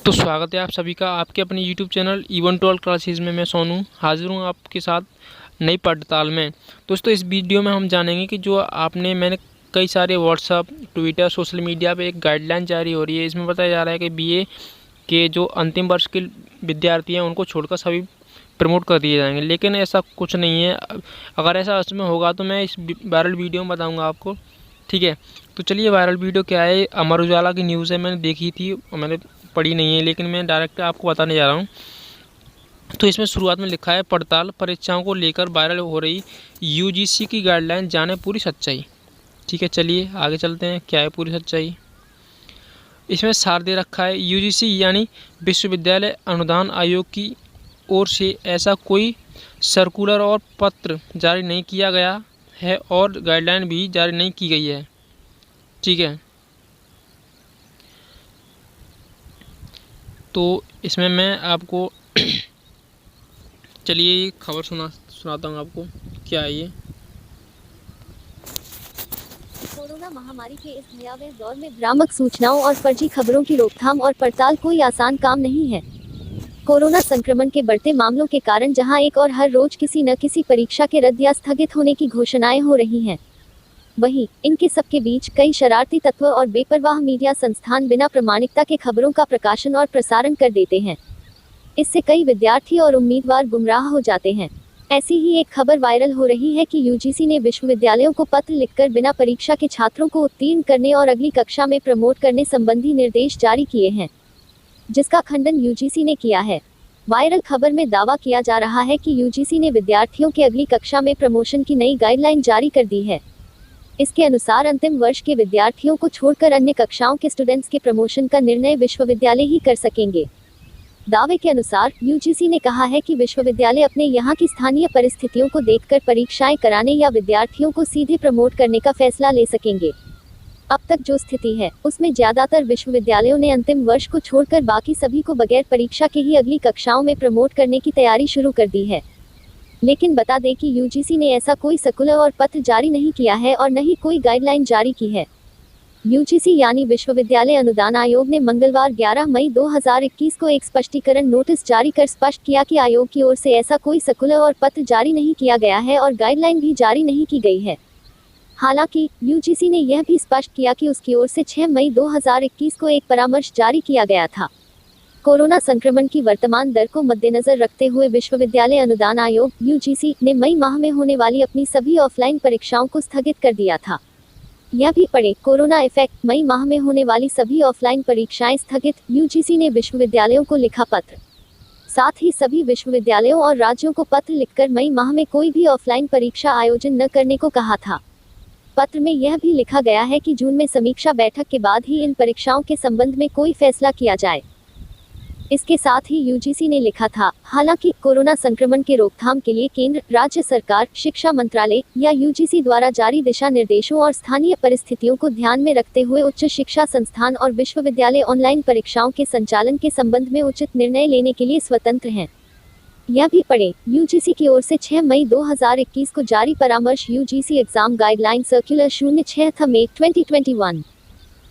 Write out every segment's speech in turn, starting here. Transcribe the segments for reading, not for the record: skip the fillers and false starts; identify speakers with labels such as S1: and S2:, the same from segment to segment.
S1: तो स्वागत है आप सभी का आपके अपने YouTube चैनल इवन 12 क्लासेस में। मैं सोनू हाजिर हूँ आपके साथ नई पड़ताल में। दोस्तों, इस वीडियो में हम जानेंगे कि जो मैंने कई सारे व्हाट्सअप, ट्विटर, सोशल मीडिया पे एक गाइडलाइन जारी हो रही है। इसमें बताया जा रहा है कि BA के जो अंतिम वर्ष के विद्यार्थी हैं उनको छोड़कर सभी प्रमोट कर दिए जाएंगे, लेकिन ऐसा कुछ नहीं है। अगर ऐसा उसमें होगा तो मैं इस वायरल वीडियो में बताऊँगा आपको, ठीक है। तो चलिए, वायरल वीडियो क्या है। अमर उजाला की न्यूज़ है, मैंने देखी थी, मैंने पढ़ी नहीं है, लेकिन मैं डायरेक्ट आपको बताने जा रहा हूँ। तो इसमें शुरुआत में लिखा है, पड़ताल परीक्षाओं को लेकर वायरल हो रही UGC की गाइडलाइन, जाने पूरी सच्चाई। ठीक है, चलिए आगे चलते हैं, क्या है पूरी सच्चाई। इसमें सार दे रखा है, UGC यानी विश्वविद्यालय अनुदान आयोग की ओर से ऐसा कोई सर्कुलर और पत्र जारी नहीं किया गया है और गाइडलाइन भी जारी नहीं की गई है। ठीक है, तो इसमें मैं आपको चलिए ये खबर सुनाता हूँ आपको, क्या है ये।
S2: कोरोना महामारी के इस भयावह दौर में भ्रामक सूचनाओं और फर्जी खबरों की रोकथाम और पड़ताल कोई आसान काम नहीं है। कोरोना संक्रमण के बढ़ते मामलों के कारण जहां एक और हर रोज किसी न किसी परीक्षा के रद्द या स्थगित होने की घोषणाएं हो रही हैं, वहीं इनके सबके बीच कई शरारती तत्व और बेपरवाह मीडिया संस्थान बिना प्रामाणिकता के खबरों का प्रकाशन और प्रसारण कर देते हैं। इससे कई विद्यार्थी और उम्मीदवार गुमराह हो जाते हैं। ऐसी ही एक खबर वायरल हो रही है कि UGC ने विश्वविद्यालयों को पत्र लिखकर बिना परीक्षा के छात्रों को उत्तीर्ण करने और अगली कक्षा में प्रमोट करने संबंधी निर्देश जारी किए हैं, जिसका खंडन UGC ने किया है। वायरल खबर में दावा किया जा रहा है कि UGC ने विद्यार्थियों के अगली कक्षा में प्रमोशन की नई गाइडलाइन जारी कर दी है। इसके अनुसार अंतिम वर्ष के विद्यार्थियों को छोड़कर अन्य कक्षाओं के स्टूडेंट्स के प्रमोशन का निर्णय विश्वविद्यालय ही कर सकेंगे। दावे के अनुसार UGC ने कहा है कि विश्वविद्यालय अपने यहाँ की स्थानीय परिस्थितियों को देखकर परीक्षाएं कराने या विद्यार्थियों को सीधे प्रमोट करने का फैसला ले सकेंगे। अब तक जो स्थिति है उसमें ज्यादातर विश्वविद्यालयों ने अंतिम वर्ष को छोड़कर बाकी सभी को बगैर परीक्षा के ही अगली कक्षाओं में प्रमोट करने की तैयारी शुरू कर दी है। लेकिन बता दें कि UGC ने ऐसा कोई सर्कुलर और पत्र जारी नहीं किया है और न ही कोई गाइडलाइन जारी की है। UGC यानी विश्वविद्यालय अनुदान आयोग ने मंगलवार 11 मई 2021 को एक स्पष्टीकरण नोटिस जारी कर स्पष्ट किया कि आयोग की ओर से ऐसा कोई सर्कुलर और पत्र जारी नहीं किया गया है और गाइडलाइन भी जारी नहीं की गई है। हालांकि UGC ने यह भी स्पष्ट किया कि उसकी ओर से 6 मई 2021 को एक परामर्श जारी किया गया था। कोरोना संक्रमण की वर्तमान दर को मद्देनजर रखते हुए विश्वविद्यालय अनुदान आयोग UGC ने मई माह में होने वाली अपनी सभी ऑफलाइन परीक्षाओं को स्थगित कर दिया था। यह भी पढ़े, कोरोना इफेक्ट, मई माह में होने वाली सभी ऑफलाइन परीक्षाएं स्थगित, UGC ने विश्वविद्यालयों को लिखा पत्र। साथ ही सभी विश्वविद्यालयों और राज्यों को पत्र लिखकर मई माह में कोई भी ऑफलाइन परीक्षा आयोजन न करने को कहा था। पत्र में यह भी लिखा गया है कि जून में समीक्षा बैठक के बाद ही इन परीक्षाओं के संबंध में कोई फैसला किया जाए। इसके साथ ही UGC ने लिखा था, हालांकि कोरोना संक्रमण के रोकथाम के लिए केंद्र, राज्य सरकार, शिक्षा मंत्रालय या UGC द्वारा जारी दिशा निर्देशों और स्थानीय परिस्थितियों को ध्यान में रखते हुए उच्च शिक्षा संस्थान और विश्वविद्यालय ऑनलाइन परीक्षाओं के संचालन के संबंध में उचित निर्णय लेने के लिए स्वतंत्र हैं। यह भी पढ़े, UGC की ओर से 6 मई 2021 को जारी परामर्श UGC एग्जाम गाइडलाइन सर्कुलर 06 मई 2021।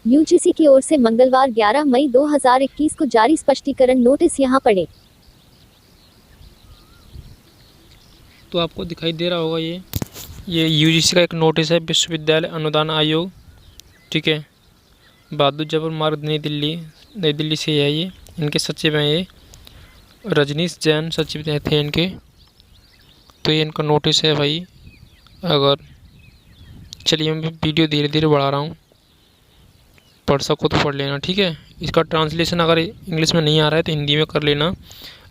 S2: UGC की ओर से मंगलवार 11 मई 2021 को जारी स्पष्टीकरण नोटिस यहाँ पढ़े।
S1: तो आपको दिखाई दे रहा होगा ये UGC का एक नोटिस है, विश्वविद्यालय अनुदान आयोग। ठीक है, बहादुर जबर मार्ग, नई दिल्ली से है ये। इनके सचिव हैं ये रजनीश जैन, सचिव थे इनके। तो ये इनका नोटिस है भाई। अगर चलिए, मैं वीडियो धीरे धीरे बढ़ा रहा हूँ, पढ़ सको तो पढ़ लेना। ठीक है, इसका ट्रांसलेशन अगर इंग्लिश में नहीं आ रहा है तो हिंदी में कर लेना,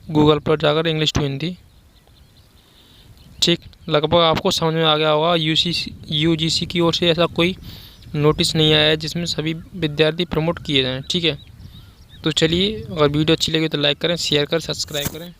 S1: गूगल पर जाकर इंग्लिश टू हिंदी। ठीक, लगभग आपको समझ में आ गया होगा। UGC की ओर से ऐसा कोई नोटिस नहीं आया है जिसमें सभी विद्यार्थी प्रमोट किए जाएं। ठीक है, तो चलिए, अगर वीडियो अच्छी लगी तो लाइक करें, शेयर करें, सब्सक्राइब करें।